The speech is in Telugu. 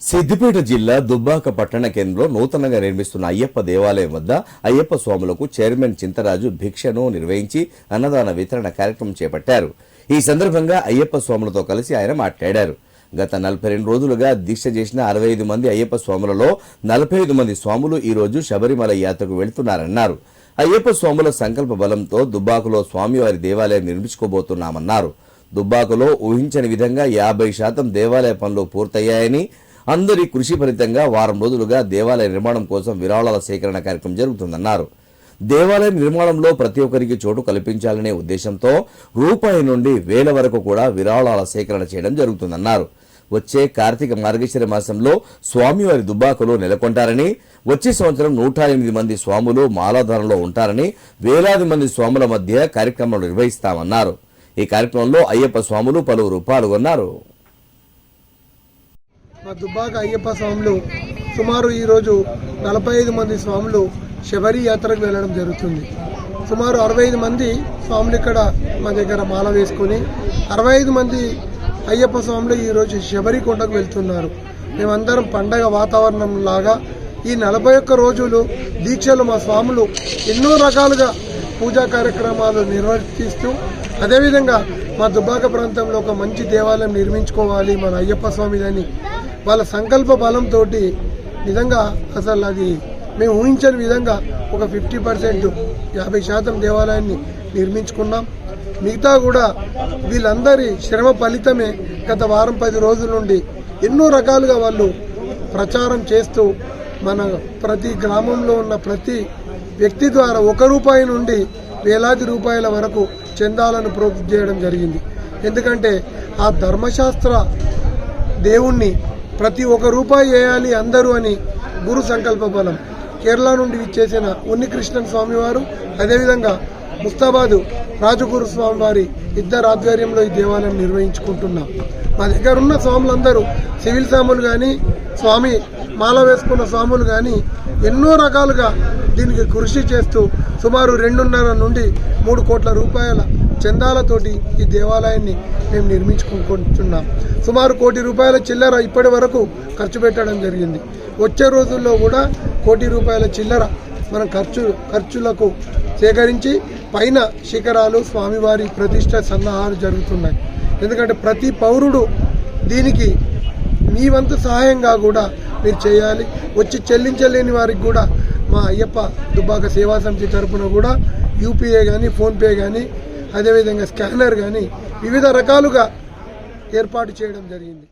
సిద్దిపేట జిల్లా దుబ్బాక పట్టణ కేంద్రంలో నూతనంగా నిర్మిస్తున్న అయ్యప్ప దేవాలయం వద్ద అయ్యప్ప స్వాములకు చైర్మన్ చింతరాజు భిక్షను నిర్వహించి అన్నదాన వితరణ కార్యక్రమం చేపట్టారు. ఈ సందర్భంగా అయ్యప్ప స్వాములతో కలిసి ఆయన మాట్లాడారు. గత 42 రోజులుగా దీక్ష చేసిన 65 మంది అయ్యప్ప స్వాములలో 45 మంది స్వాములు ఈ రోజు శబరిమల యాత్రకు వెళుతున్నారన్నారు. అయ్యప్ప స్వాముల సంకల్ప బలంతో దుబ్బాకలో స్వామివారి దేవాలయం నిర్మించుకోబోతున్నామన్నారు. దుబ్బాకలో ఊహించని విధంగా 50% దేవాలయ పనులు పూర్తయ్యాయని, అందరి కృషి ఫలితంగా వారం రోజులుగా దేవాలయ నిర్మాణం కోసం విరాళాల సేకరణ కార్యక్రమం జరుగుతుందన్నారు. దేవాలయం నిర్మాణంలో ప్రతి ఒక్కరికి చోటు కల్పించాలనే ఉద్దేశంతో రూపాయి నుండి వేల వరకు కూడా విరాళాల సేకరణ చేయడం జరుగుతుందన్నారు. వచ్చే కార్తీక మార్గశిర మాసంలో స్వామివారి దుబ్బాకలో నెలకొంటారని, వచ్చే సంవత్సరం 108 మంది స్వాములు మాలాధారంలో ఉంటారని, వేలాది మంది స్వాముల మధ్య కార్యక్రమాలు నిర్వహిస్తామన్నారు. ఈ కార్యక్రమంలో అయ్యప్ప స్వాములు పలువురు పాల్గొన్నారు. మా దుబ్బాక అయ్యప్ప స్వాములు సుమారు ఈరోజు 45 మంది స్వాములు శబరి యాత్రకు వెళ్ళడం జరుగుతుంది. సుమారు 65 మంది స్వాములు ఇక్కడ మా దగ్గర మాల వేసుకుని 65 మంది అయ్యప్ప స్వాములు ఈరోజు శబరి కొండకు వెళ్తున్నారు. మేమందరం పండగ వాతావరణం లాగా ఈ 41 రోజులు దీక్షలు మా స్వాములు ఎన్నో రకాలుగా పూజా కార్యక్రమాలు నిర్వర్తిస్తూ, అదేవిధంగా మా దుబ్బాక ప్రాంతంలో ఒక మంచి దేవాలయం నిర్మించుకోవాలి మన అయ్యప్ప స్వామిదని వాళ్ళ సంకల్ప బలంతో నిజంగా అసలు అది మేము ఊహించని విధంగా ఒక 50% 50% దేవాలయాన్ని నిర్మించుకున్నాం. మిగతా కూడా వీళ్ళందరి శ్రమ ఫలితమే గత వారం 10 రోజుల నుండి ఎన్నో రకాలుగా వాళ్ళు ప్రచారం చేస్తూ మన ప్రతి గ్రామంలో ఉన్న ప్రతి వ్యక్తి ద్వారా 1 రూపాయి నుండి వేలాది రూపాయల వరకు చందాలను ప్రోత్సహించడం చేయడం జరిగింది. ఎందుకంటే ఆ ధర్మశాస్త్ర దేవుణ్ణి ప్రతి 1 రూపాయి వేయాలి అందరూ అని గురు సంకల్ప బలం. కేరళ నుండి విచ్చేసిన ఉన్నికృష్ణన్ స్వామి వారు, అదేవిధంగా ముస్తాబాదు రాజగురు స్వామి వారి ఇద్దరు ఆధ్వర్యంలో ఈ దేవాలయం నిర్వహించుకుంటున్నాం. మా దగ్గర ఉన్న స్వాములందరూ సివిల్ స్వాములు కానీ, స్వామి మాల వేసుకున్న స్వాములు కానీ ఎన్నో రకాలుగా దీనికి కృషి చేస్తూ సుమారు 2.5 నుండి 3 కోట్ల రూపాయల చందాలతోటి ఈ దేవాలయాన్ని మేము నిర్మించుకుంటున్నాం. సుమారు 1 కోటి రూపాయల చిల్లర ఇప్పటి వరకు ఖర్చు పెట్టడం జరిగింది. వచ్చే రోజుల్లో కూడా 1 కోటి రూపాయల చిల్లర మనం ఖర్చులకు సేకరించి పైన శిఖరాలు స్వామివారి ప్రతిష్ట సన్నాహాలు జరుగుతున్నాయి. ఎందుకంటే ప్రతి పౌరుడు దీనికి మీ వంతు సహాయంగా కూడా మీరు చేయాలి. వచ్చి చెల్లించలేని వారికి కూడా మా అయ్యప్ప దుబ్బాక సేవా సమితి తరఫున కూడా యూపీఐ కానీ, ఫోన్పే కానీ, అదేవిధంగా స్కానర్ కానీ వివిధ రకాలుగా ఏర్పాటు చేయడం జరిగింది.